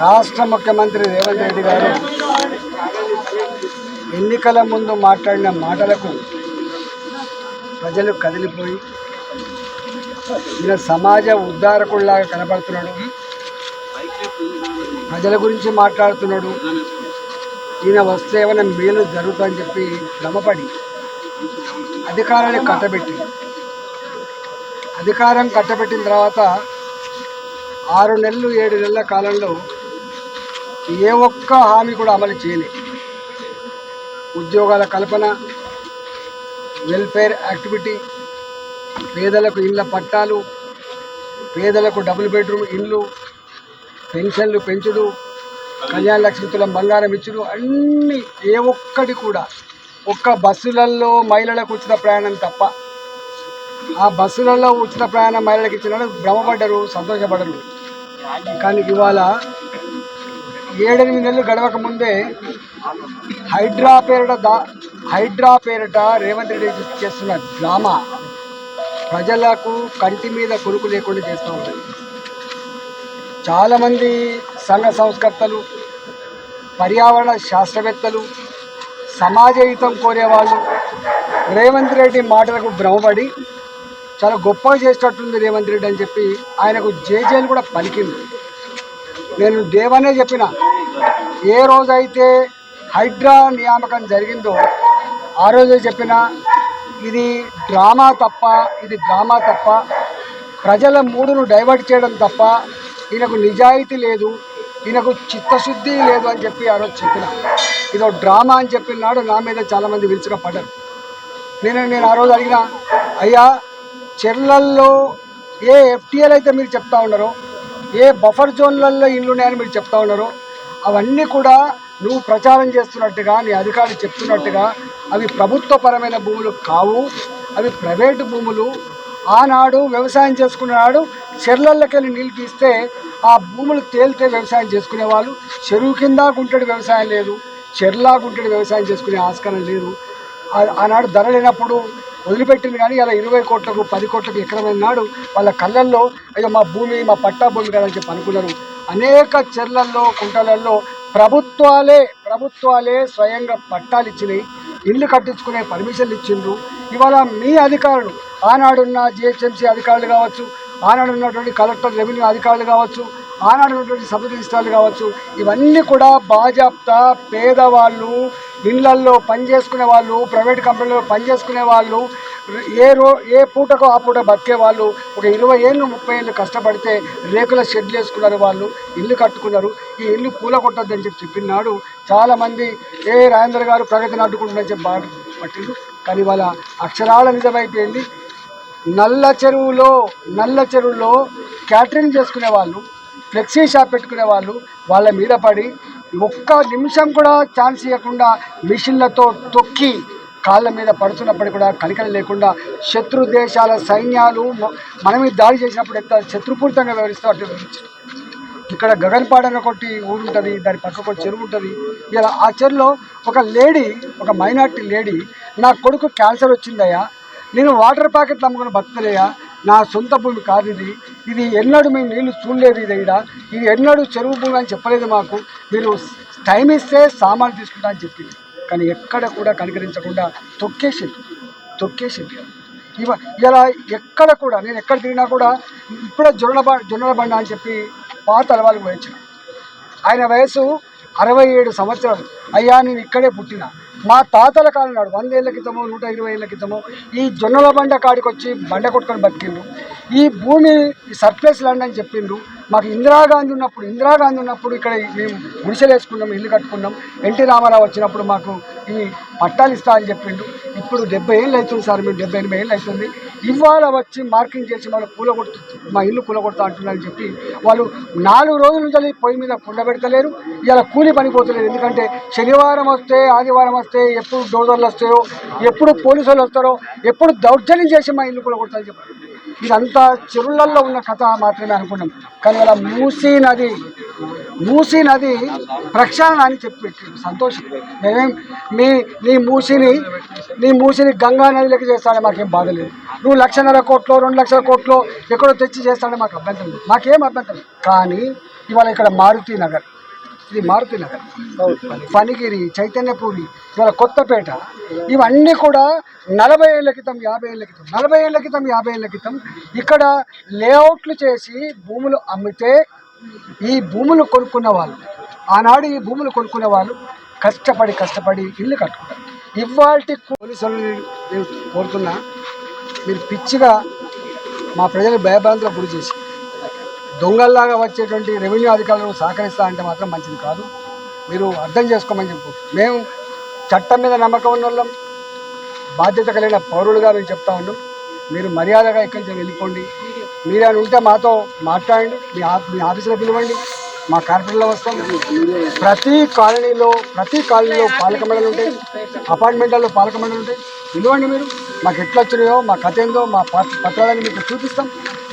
రాష్ట్ర ముఖ్యమంత్రి రేవంత్ రెడ్డి గారు ఎన్నికల ముందు మాట్లాడిన మాటలకు ప్రజలు కదిలిపోయి ఈయన సమాజ ఉద్ధారకుల్లాగా కనబడుతున్నాడు. ప్రజల గురించి మాట్లాడుతున్నాడు. ఈయన వస్తే ఏమైనా మేలు జరుగుతుందని చెప్పి భ్రమపడి అధికారాన్ని కట్టబెట్టిన తర్వాత 6 నెలలు 7 నెలల కాలంలో ఏ ఒక్క హామీ కూడా అమలు చేయలేదు. ఉద్యోగాల కల్పన, వెల్ఫేర్ యాక్టివిటీ, పేదలకు ఇళ్ళ పట్టాలు, పేదలకు డబుల్ బెడ్రూమ్ ఇళ్ళు, పెన్షన్లు పెంచుడు, కళ్యాణ లక్ష్మి తులం బంగారం ఇచ్చుడు, అన్నీ ఏ ఒక్కటి కూడా ఒక్క బస్సులలో మహిళలకు ఉచిత ప్రయాణం తప్ప, ఆ బస్సులలో ఉచిత ప్రయాణం మహిళలకు ఇచ్చిన భ్రమపడ్డరు, సంతోషపడరు. కానీ ఇవాళ 7-8 నెలలు గడవక ముందే హైడ్రా పేరిట రేవంత్ రెడ్డి చేస్తున్న డ్రామా ప్రజలకు కంటి మీద కొరుకు లేకుండా చేస్తూ ఉంటుంది. చాలామంది సంఘ సంస్కర్తలు, పర్యావరణ శాస్త్రవేత్తలు, సమాజ హితం కోరేవాళ్ళు రేవంత్ రెడ్డి మాటలకు భ్రమపడి చాలా గొప్పగా చేసేటట్టుంది రేవంత్ రెడ్డి అని చెప్పి ఆయనకు జేజేలు కూడా పలికింది. నేను దేవనే చెప్పిన, ఏ రోజైతే హైడ్రా నియామకం జరిగిందో ఆ రోజే చెప్పిన, ఇది డ్రామా తప్ప ప్రజల మూడును డైవర్ట్ చేయడం తప్ప ఈయనకు నిజాయితీ లేదు, ఈయనకు చిత్తశుద్ధి లేదు అని చెప్పి ఆ రోజు చెప్పిన. ఇదో డ్రామా అని చెప్పినాడు. నా మీద చాలామంది విరుచుగా నేను ఆ రోజు అడిగిన, అయ్యా చెర్లల్లో ఏ ఎఫ్టీఎల్ అయితే మీరు చెప్తా ఉన్నారో, ఏ బఫర్ జోన్లలో ఇళ్ళు ఉన్నాయని మీరు చెప్తా ఉన్నారో, అవన్నీ కూడా నువ్వు ప్రచారం చేస్తున్నట్టుగా, నీ అధికారులు చెప్తున్నట్టుగా అవి ప్రభుత్వపరమైన భూములు కావు, అవి ప్రైవేటు భూములు. ఆనాడు వ్యవసాయం చేసుకునేవాడు చెర్లల్లోకి వెళ్ళి నీళ్ళు తీస్తే ఆ భూములు తేలితే వ్యవసాయం చేసుకునేవాళ్ళు. చెరువు కింద గుంటడి వ్యవసాయం లేదు, చెర్లా గుంటడి వ్యవసాయం చేసుకునే ఆస్కారం లేదు. ఆనాడు ధర లేనప్పుడు వదిలిపెట్టింది. కానీ ఇలా 20 కోట్లకు 10 కోట్లకు ఎకరమైన నాడు వాళ్ళ కళ్ళల్లో అయ్యో మా భూమి, మా పట్టా భూమి కదని చెప్పి అనుకున్నారు. అనేక చెర్లల్లో, కుంటలల్లో ప్రభుత్వాలే స్వయంగా పట్టాలు ఇచ్చినాయి, ఇల్లు కట్టించుకునే పర్మిషన్లు ఇచ్చిండ్రు. ఇవాళ మీ అధికారులు, ఆనాడున్న జిహెచ్ఎంసీ అధికారులు కావచ్చు, ఆనాడు ఉన్నటువంటి కలెక్టర్ రెవెన్యూ అధికారులు కావచ్చు, ఆనాడు ఉన్నటువంటి సబ్ రిజిస్ట్రార్లు కావచ్చు, ఇవన్నీ కూడా బాజాప్తా పేదవాళ్ళు, ఇళ్లల్లో పనిచేసుకునే వాళ్ళు, ప్రైవేట్ కంపెనీలో పనిచేసుకునే వాళ్ళు, ఏ పూటకు ఆ పూట బతికే వాళ్ళు, ఒక 20 ఏళ్ళు 30 ఏళ్ళు కష్టపడితే రేకుల షెడ్లు వేసుకున్నారు, వాళ్ళు ఇల్లు కట్టుకున్నారు. ఈ ఇల్లు కూలగొట్టద్దని చెప్పినాడు. చాలామంది రాజేంద్ర గారు ప్రగతిని అడ్డుకుంటుందని చెప్పి బాగా పట్టిండు. కానీ వాళ్ళ అక్షరాల నిజమైపోయింది. నల్ల చెరువులో క్యాటరింగ్ చేసుకునే వాళ్ళు, ఫ్లెక్సీ షాప్ పెట్టుకునే వాళ్ళు వాళ్ళ మీద పడి ఒక్క నిమిషం కూడా ఛాన్స్ ఇవ్వకుండా మిషన్లతో తొక్కి కాళ్ళ మీద పడుతున్నప్పటికీ కూడా కనికరం లేకుండా శత్రు దేశాల సైన్యాలు మన మీద దాడి చేసినప్పుడు ఎంత శత్రుపూరితంగా వ్యవహరిస్తూ అటు ఇక్కడ గగన్పాడన కొట్టి ఊరు ఉంటుంది, దాని పక్కకు చెరువు ఉంటుంది. ఇలా ఆ చెరువులో ఒక మైనార్టీ లేడీ, నా కొడుకు క్యాన్సర్ వచ్చిందయ్యా, నేను వాటర్ ప్యాకెట్లు అమ్ముకుని బతకలేయా, నా సొంత భూమి కాదు ఇది ఎన్నడూ మేము నీళ్లు చూడలేదు, ఇది ఎన్నడూ చెరువు భూమి అని చెప్పలేదు మాకు, మీరు టైం ఇస్తే సామాన్లు తీసుకుంటా అని చెప్పింది. కానీ ఎక్కడ కూడా కనికరించకుండా తొక్కేసింది. ఇలా ఎక్కడ కూడా నేను ఎక్కడ తిరిగినా కూడా ఇప్పుడే జొన్నల బండ అని చెప్పి పాత అలవాళ్ళకి వహించిన. ఆయన వయసు 67 సంవత్సరాలు. అయ్యా నేను ఇక్కడే పుట్టిన, మా తాతల కాలం నాడు 100 ఏళ్ల క్రితమో 120 ఏళ్ల క్రితమో ఈ జొన్నల బండ కాడికి వచ్చి బండ కొట్టుకొని బతికిండ్రు. ఈ భూమి సర్ప్లస్ ల్యాండ్ అని చెప్పిండ్రు. మాకు ఇందిరాగాంధీ ఉన్నప్పుడు ఇక్కడ మేము గుడిసెలు వేసుకున్నాం, ఇల్లు కట్టుకున్నాం. ఎన్టీ రామారావు వచ్చినప్పుడు మాకు ఇవి పట్టాలు ఇస్తా అని చెప్పిండు. ఇప్పుడు 70 ఏళ్ళు అవుతుంది సార్, మేము 78 ఏళ్ళు అవుతుంది. ఇవాళ వచ్చి మార్కింగ్ చేసి మా ఇల్లు కూలగొడతా అంటున్నారని చెప్పి వాళ్ళు 4 రోజుల నుంచి పొయ్యి మీద కుండ పెడతలేరు. ఇలా కూలి పనిపోతలేదు. ఎందుకంటే శనివారం వస్తే, ఆదివారం వస్తే, ఎప్పుడు డోజర్లు వస్తాయో, ఎప్పుడు పోలీసులు వస్తారో, ఎప్పుడు దౌర్జన్యం చేసి మా ఇల్లు కూలగొడతారని చెప్పారు. ఇదంతా చెరువులలో ఉన్న కథ మాత్రమే అనుకున్నాం. కానీ అలా మూసీ నది ప్రక్షాళన అని చెప్పి సంతోషం. మేమేం నీ మూసిని గంగా నదిలోకి చేస్తాడే మాకేం బాధ లేదు. నువ్వు 1,50,000 కోట్లు 2 లక్షల కోట్లు ఎక్కడో తెచ్చి చేస్తాడే మాకు అభ్యంతరం లేదు, మాకేం అభ్యంతరం. కానీ ఇవాళ ఇక్కడ మారుతి నగర్, ఇది మారుతి నగర్, ఫణిగిరి, చైతన్యపూరి, ఇవాళ కొత్తపేట, ఇవన్నీ కూడా 40 ఏళ్ల క్రితం 50 ఏళ్ల క్రితం 40 ఏళ్ల క్రితం 50 ఏళ్ల క్రితం ఇక్కడ లేఅవుట్లు చేసి భూములు అమ్మితే ఈ భూములు కొనుక్కున్న వాళ్ళు, ఆనాడు ఈ భూములు కొనుక్కున్న వాళ్ళు కష్టపడి ఇల్లు కట్టుకుంటారు. ఇవాళ పోలీసులు నేను కోరుతున్నా, మీరు పిచ్చిగా మా ప్రజలు భయభ్రాంతులకు గురి చేసి దొంగల్లాగా వచ్చేటువంటి రెవెన్యూ అధికారులను సహకరిస్తా అంటే మాత్రం మంచిది కాదు. మీరు అర్థం చేసుకోమని చెప్పు. మేము చట్టం మీద నమ్మకం ఉన్న వాళ్ళం, బాధ్యత కలిగిన పౌరులుగా మేము చెప్తా ఉన్నాం. మీరు మర్యాదగా ఇక్కడి నుంచి వెళ్ళిపోండి. మీరు అని ఉంటే మాతో మాట్లాడండి, మీ ఆఫీసులో పిలవండి, మా కార్పొరేట్లో వస్తాం. ప్రతి కాలనీలో పాలక మండలి ఉంటాయి, అపార్ట్మెంట్లలో పాలక మండలి ఉంటాయి. పిలవండి, మీరు మాకు ఎట్లా వచ్చినాయో, మా కథ ఏందో, మా పత్రాలని మీకు చూపిస్తాం,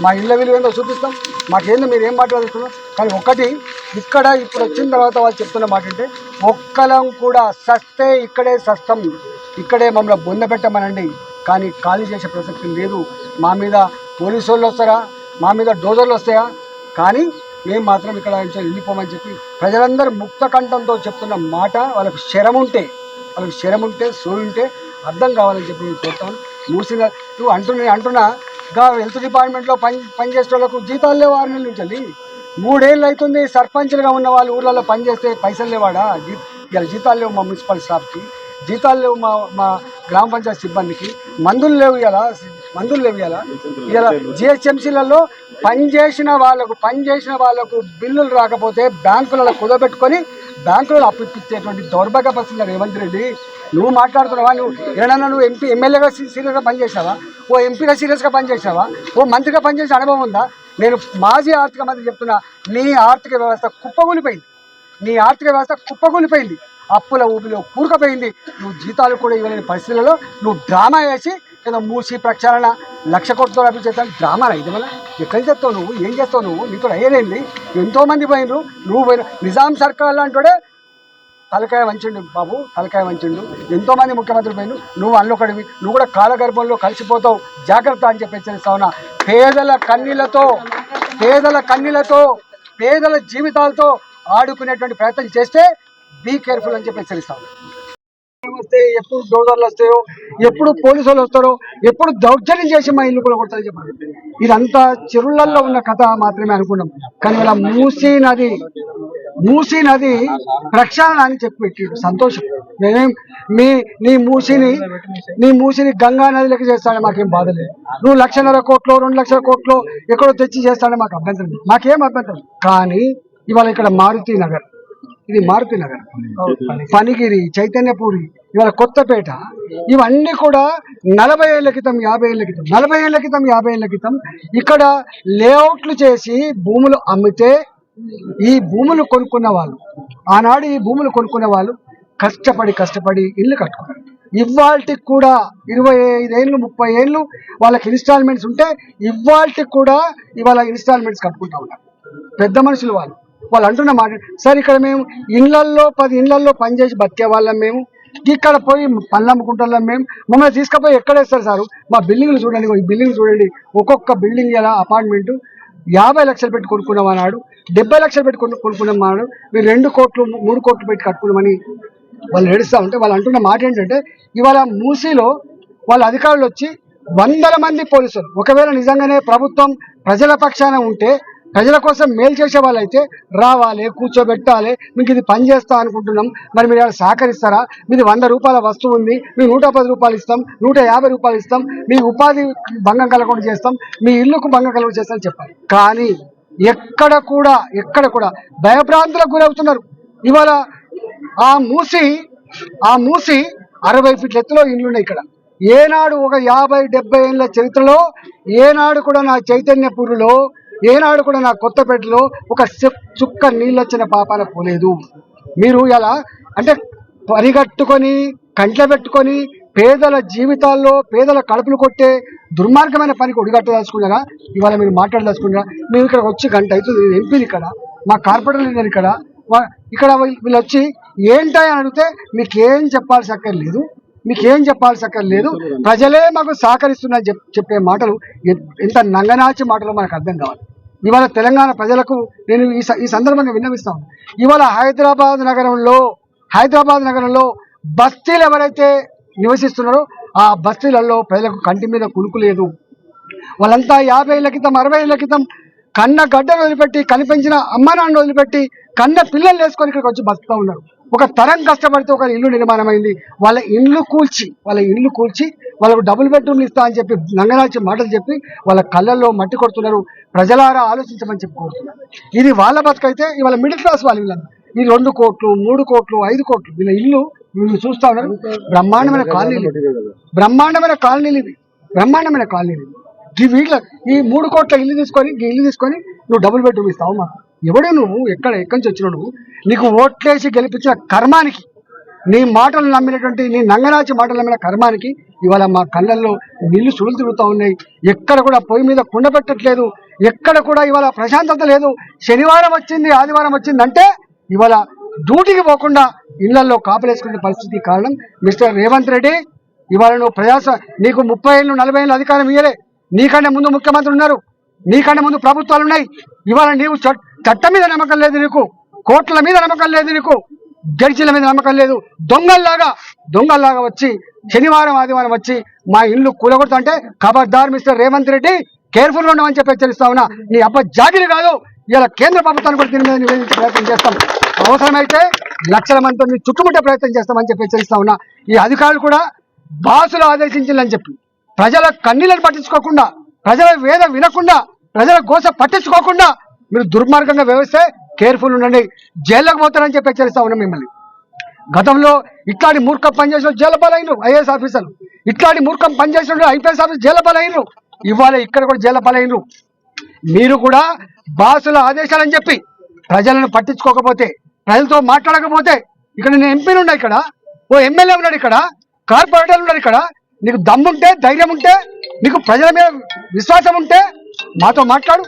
మా ఇళ్ళ విలువ ఏందో చూపిస్తాం. మాకేందో మీరు ఏం మాట్లాడుతున్నారు. కానీ ఒక్కటి, ఇక్కడ ఇప్పుడు వచ్చిన తర్వాత వాళ్ళు చెప్తున్న మాట అంటే, ఒక్కలం కూడా సస్తే ఇక్కడే సస్తం, ఇక్కడే మమ్మల్ని బొంద పెట్టమనండి, కానీ ఖాళీ చేసే ప్రసక్తి లేదు. మా మీద పోలీసు వాళ్ళు వస్తారా, మా మీద డోజర్లు వస్తాయా, కానీ మేము మాత్రం ఇక్కడ నుంచి వెళ్ళిపోమని చెప్పి ప్రజలందరూ ముక్త కంఠంతో చెప్తున్న మాట. వాళ్ళకు శరం ఉంటే సోయి ఉంటే అర్థం కావాలని చెప్పి నేను కోరుతాను. మూసిన నువ్వు అంటున్నా హెల్త్ డిపార్ట్మెంట్లో పనిచేసే వాళ్ళకు జీతాలు లేవు. 6 నెలల నుంచి 3 ఏళ్ళు అవుతుంది. సర్పంచ్లుగా ఉన్న వాళ్ళు ఊర్లలో పనిచేస్తే పైసలు లేవాడా? ఇలా జీతాలు లేవు. మా మున్సిపల్ స్టాఫ్కి జీతాలు లేవు, మా గ్రామ పంచాయతీ సిబ్బందికి మందులు లేవు. ఇలా జిహెచ్ఎంసీలలో పనిచేసిన వాళ్ళకు బిల్లులు రాకపోతే బ్యాంకులలో కుదబెట్టుకొని బ్యాంకులలో అప్పు ఇప్పించేటువంటి దౌర్భాగ్య పరిస్థితులు. రేవంత్ రెడ్డి, నువ్వు మాట్లాడుతున్నావా? నువ్వు ఎమ్మెల్యేగా సీరియస్గా పనిచేసావా? ఓ ఎంపీగా సీరియస్గా పనిచేసావా? ఓ మంత్రిగా పనిచేసే అనుభవం ఉందా? నేను మాజీ ఆర్థిక మంత్రి చెప్తున్నా, నీ ఆర్థిక వ్యవస్థ కుప్పగూలిపోయింది. అప్పుల ఊపిలో కూరుకుపోయింది. నువ్వు జీతాలు కూడా ఇవ్వలేని పరిస్థితులలో నువ్వు డ్రామా వేసి ఏదో మూసి ప్రక్షాళన 1,00,000 కోట్లతో అభివృద్ధి చేస్తాను. డ్రామా ఇది వల్ల ఎక్కడి చేస్తావు నువ్వు? ఏం చేస్తావు నువ్వు? నీతో అయ్యేదేంది? ఎంతోమంది పోయినరు, నువ్వు పోయిన నిజాం సర్కార్ అంటూనే తలకాయ వంచిండు బాబు, తలకాయ వంచిండు. ఎంతోమంది ముఖ్యమంత్రులు పోయిను, నువ్వు అల్లొకడివి. నువ్వు కూడా కాలగర్భంలో కలిసిపోతావు, జాగ్రత్త అని చెప్పి హెచ్చరిస్తావునా. పేదల కన్నీళ్లతో పేదల జీవితాలతో ఆడుకునేటువంటి ప్రయత్నం చేస్తే బీ కేర్ఫుల్ అని చెప్పి హెచ్చరిస్తాను. వస్తే ఎప్పుడు డోజర్లు వస్తాయో, ఎప్పుడు పోలీసు వాళ్ళు వస్తారో, ఎప్పుడు దౌర్జన్యం చేసి మా ఇల్లు కూడా కొడతారని చెప్పారు. ఇదంతా చెరువులలో ఉన్న కథ మాత్రమే అనుకున్నాం. కానీ ఇలా మూసీ నది ప్రక్షాళన అని చెప్పి పెట్టాడు. సంతోషం. నేనేం నీ మూసిని గంగా నదిలోకి చేస్తానే మాకేం బాధ లేదు. నువ్వు 1,00,000 కోట్లు 2,00,000 కోట్లు ఎక్కడో తెచ్చి చేస్తానే మాకు అభ్యంతరం లేదు, మాకేం అభ్యంతరం. కానీ ఇవాళ ఇక్కడ మారుతి నగర్, ఇది మారుతి నగర్, ఫణిగిరి, చైతన్యపూరి, ఇవాళ కొత్తపేట, ఇవన్నీ కూడా 40 ఏళ్ల క్రితం 50 ఏళ్ల క్రితం ఇక్కడ లేఅవుట్లు చేసి భూములు అమ్మితే ఈ భూములు కొనుక్కున్న వాళ్ళు, ఆనాడు ఈ భూములు కొనుక్కున్న వాళ్ళు కష్టపడి ఇల్లు కట్టుకున్నారు. ఇవాళకి కూడా 25 ఏళ్ళు 30 ఏళ్ళు వాళ్ళకి ఇన్స్టాల్మెంట్స్ ఉంటే ఇవాళకి కూడా ఇవాళ ఇన్స్టాల్మెంట్స్ కట్టుకుంటా ఉన్నారు. పెద్ద మనుషులు వాళ్ళు అంటున్న మాట, సార్ ఇక్కడ మేము 10 ఇళ్లల్లో పనిచేసి బతికే వాళ్ళం, మేము ఇక్కడ పోయి పనులు అమ్ముకుంటాం, మేము మమ్మల్ని తీసుకుపోయి ఎక్కడేస్తారు సారు? మా బిల్డింగ్లు చూడండి, ఈ బిల్డింగ్ చూడండి, ఒక్కొక్క బిల్డింగ్ ఎలా అపార్ట్మెంటు 50 లక్షలు పెట్టి కొనుక్కున్నాం అన్నాడు, 70 లక్షలు పెట్టి కొనుక్కున్నాం అన్నాడు. మీరు 2 కోట్లు 3 కోట్లు పెట్టి కట్టుకున్నామని వాళ్ళు ఏడుస్తూ ఉంటే వాళ్ళు అంటున్న మాట ఏంటంటే, ఇవాళ మూసీలో వాళ్ళ అధికారులు వచ్చి 100 మంది పోలీసులు, ఒకవేళ నిజంగానే ప్రభుత్వం ప్రజల పక్షాన ఉంటే, ప్రజల కోసం మేలు చేసే వాళ్ళైతే రావాలి, కూర్చోబెట్టాలి, మీకు ఇది పని చేస్తా అనుకుంటున్నాం, మరి మీరు ఏమైనా సహకరిస్తారా? మీది 100 రూపాయల వస్తువు ఉంది, మేము 110 రూపాయలు ఇస్తాం, 150 రూపాయలు ఇస్తాం, మీ ఉపాధి భంగం కలగకుండా చేస్తాం, మీ ఇల్లుకు భంగం కలగకుండా చేస్తామని చెప్పాలి. కానీ ఎక్కడ కూడా భయభ్రాంతులకు గురవుతున్నారు. ఇవాళ ఆ మూసి 60 ఫీట్ల ఎత్తులో ఇల్లున్నాయి ఇక్కడ. ఏనాడు ఒక 50-70 ఏళ్ళ చరిత్రలో ఏనాడు కూడా నా చైతన్యపూర్లో, ఏనాడు కూడా నా కొత్తపేటలో ఒక చుక్క నీళ్ళు వచ్చిన పాపాన పోలేదు. మీరు ఎలా అంటే పరిగట్టుకొని కంట్లో పెట్టుకొని పేదల జీవితాల్లో పేదల కడుపులు కొట్టే దుర్మార్గమైన పనికి ఒడిగట్టదలుచుకున్నారా? ఇవాళ మీరు మాట్లాడదలుచుకున్నారా? మేము ఇక్కడ వచ్చి గంట అవుతుంది, ఎంపీలు ఇక్కడ, మా కార్పొరేటర్లు ఉన్నారు ఇక్కడ వీళ్ళు వచ్చి ఏంటాయి అని అడిగితే మీకేం చెప్పాల్సి అక్కర్లేదు, ప్రజలే మాకు సహకరిస్తున్నారని చెప్పే మాటలు ఎంత నంగనాచి మాటలు మనకు అర్థం కావాలి. ఇవాళ తెలంగాణ ప్రజలకు నేను ఈ సందర్భంగా విన్నవిస్తాను. ఇవాళ హైదరాబాద్ నగరంలో బస్తీలు ఎవరైతే నివసిస్తున్నారో ఆ బస్తీలలో ప్రజలకు కంటి మీద కునుకు లేదు. వాళ్ళంతా 50 ఏళ్ల క్రితం 60 ఏళ్ల క్రితం కన్న గడ్డలు వదిలిపెట్టి కనిపించిన అమ్మ నాన్న వదిలిపెట్టి కన్న పిల్లలు వేసుకొని ఇక్కడికి వచ్చి బతుకుతూ ఉన్నారు. ఒక తరం కష్టపడితే ఒక ఇల్లు నిర్మాణమైంది. వాళ్ళ ఇండ్లు కూల్చి వాళ్ళకు డబుల్ బెడ్రూమ్లు ఇస్తా అని చెప్పి నంగనాచి మాటలు చెప్పి వాళ్ళ కళ్ళల్లో మట్టి కొడుతున్నారు. ప్రజలారా ఆలోచించమని చెప్పి కోరుతున్నారు. ఇది వాళ్ళ బతుకైతే ఇవాళ మిడిల్ క్లాస్ వాళ్ళు వీళ్ళంతా ఈ 2 కోట్లు 3 కోట్లు 5 కోట్లు వీళ్ళ ఇల్లు వీళ్ళు చూస్తా ఉన్నారు. బ్రహ్మాండమైన కాలనీలు వీళ్ళ ఈ 3 కోట్ల ఇల్లు తీసుకొని నువ్వు డబుల్ బెడ్రూమ్ ఇస్తావు. మాకు ఎవడే నువ్వు ఎక్కడి నుంచి వచ్చినావు? నువ్వు నీకు ఓట్లేసి గెలిపించిన కర్మానికి, నీ మాటలు నమ్మినటువంటి నీ నంగనాచి మాటలు నమ్మిన కర్మానికి ఇవాళ మా కళ్ళల్లో నీళ్లు సుడులు తిరుగుతూ ఉన్నాయి. ఎక్కడ కూడా పొయ్యి మీద కుండ పెట్టట్లేదు. ఎక్కడ కూడా ఇవాళ ప్రశాంతత లేదు. శనివారం వచ్చింది ఆదివారం వచ్చిందంటే ఇవాళ డ్యూటీకి పోకుండా ఇళ్లలో కాపలేసుకునే పరిస్థితి కారణం మిస్టర్ రేవంత్ రెడ్డి. ఇవాళ నువ్వు నీకు 30 ఏళ్ళు 40 ఏళ్ళు అధికారం ఇయ్యలే. నీకంటే ముందు ముఖ్యమంత్రులు ఉన్నారు, నీకంటే ముందు ప్రభుత్వాలు ఉన్నాయి. ఇవాళ నీవు చట్టం మీద నమ్మకం లేదు, నీకు కోర్టుల మీద నమ్మకం లేదు, నీకు జడ్జీల మీద నమ్మకం లేదు. దొంగల్లాగా వచ్చి శనివారం ఆదివారం వచ్చి మా ఇల్లు కూలగొడతా అంటే ఖబర్దార్ మిస్టర్ రేవంత్ రెడ్డి, కేర్ఫుల్గా ఉండమని చెప్పి హెచ్చరిస్తా ఉన్నా. నీ అబ్బ జాగిరి కాదు. ఇలా కేంద్ర ప్రభుత్వాన్ని కూడా దీని మీద నివేదించే ప్రయత్నం చేస్తాం. అవసరమైతే లక్షల మందితో చుట్టుముట్టే ప్రయత్నం చేస్తామని చెప్పి హెచ్చరిస్తా ఉన్నా. ఈ అధికారులు కూడా బాసులు ఆదేశించాలని చెప్పి ప్రజల కన్నీళ్లను పట్టించుకోకుండా, ప్రజల వేద వినకుండా, ప్రజల గోస పట్టించుకోకుండా మీరు దుర్మార్గంగా వ్యవస్థ కేర్ఫుల్ ఉండండి, జైల్లోకి పోతారని చెప్పి హెచ్చరిస్తా ఉన్నాం మిమ్మల్ని. గతంలో ఇట్లాంటి మూర్ఖం పనిచేసిన జైలు పాలైనరు ఐఏఎస్ ఆఫీసర్లు, ఇట్లాంటి మూర్ఖం పనిచేసిన ఐపీఎస్ ఆఫీసర్ జైలు పాలైనరు. ఇవాళ ఇక్కడ కూడా జైలు పాలైనరు. మీరు కూడా బాసుల ఆదేశాలని చెప్పి ప్రజలను పట్టించుకోకపోతే, ప్రజలతో మాట్లాడకపోతే, ఇక్కడ నేను ఎంపీలు ఉన్నా, ఇక్కడ ఓ ఎమ్మెల్యే ఉన్నాడు, ఇక్కడ కార్పొరేటర్లు ఉన్నారు, ఇక్కడ నీకు దమ్ముంటే ధైర్యం ఉంటే నీకు ప్రజల మీద విశ్వాసం ఉంటే మాతో మాట్లాడు,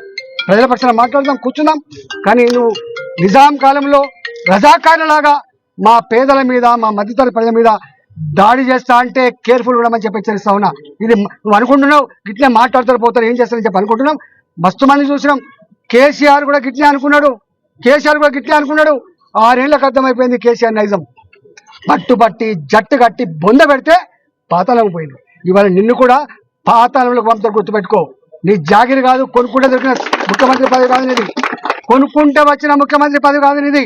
ప్రజల పక్షాన మాట్లాడదాం, కూర్చుందాం. కానీ నువ్వు నిజాం కాలంలో రజాకారులాగా మా పేదల మీద మా మధ్యతరగతి ప్రజల మీద దాడి చేస్తా అంటే కేర్ఫుల్ ఉండమని చెప్పి హెచ్చరిస్తా ఉన్నా. ఇది నువ్వు అనుకుంటున్నావు గిట్లే మాట్లాడుతూ పోతారు ఏం చేస్తారని చెప్పి అనుకుంటున్నాం. మస్తు మంది చూసినాం. కేసీఆర్ కూడా గిట్లే అనుకున్నాడు. 6 ఏళ్ళకి అర్థమైపోయింది కేసీఆర్ నైజం. పట్టుబట్టి జట్టు కట్టి బొంద పెడితే పాతాళం పోయింది. ఇవాళ నిన్ను కూడా పాతాళంలోకి పంపుతారు, గుర్తుపెట్టుకో. నీ జాగిరి కాదు, కొనుక్కుంటే దొరికిన ముఖ్యమంత్రి పదవి కాదు నీది, కొనుక్కుంటే వచ్చిన ముఖ్యమంత్రి పదవి కాదు నీది,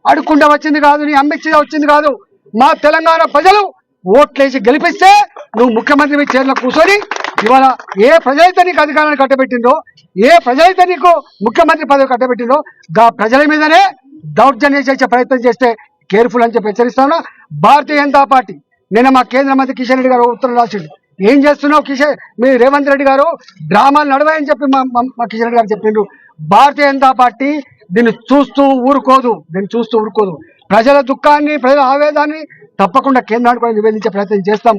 అడుక్కుంటే వచ్చింది కాదు, నీ అమ్మిచ్చిగా వచ్చింది కాదు. మా తెలంగాణ ప్రజలు ఓట్లేసి గెలిపిస్తే నువ్వు ముఖ్యమంత్రి మీద చైర్లో కూర్చొని ఇవాళ ఏ ప్రజలైతే నీకు అధికారాన్ని కట్టబెట్టిందో, ఏ ప్రజలైతే నీకు ముఖ్యమంత్రి పదవి కట్టబెట్టిందో గా ప్రజల మీదనే దౌర్జన్యం చేసే ప్రయత్నం చేస్తే కేర్ఫుల్ అని చెప్పి హెచ్చరిస్తాను. భారతీయ జనతా పార్టీ నిన్న మా కేంద్ర మంత్రి కిషన్ రెడ్డి గారు ఉత్తరం రాసిండు. ఏం చేస్తున్నావు మీ రేవంత్ రెడ్డి గారు, డ్రామాలు నడవాయని చెప్పి మా కిషన్ రెడ్డి గారు చెప్పిండ్రు. భారతీయ జనతా పార్టీ దీన్ని చూస్తూ ఊరుకోదు. ప్రజల దుఃఖాన్ని, ప్రజల ఆవేదాన్ని తప్పకుండా కేంద్రానికి కూడా నివేదించే ప్రయత్నం చేస్తాం.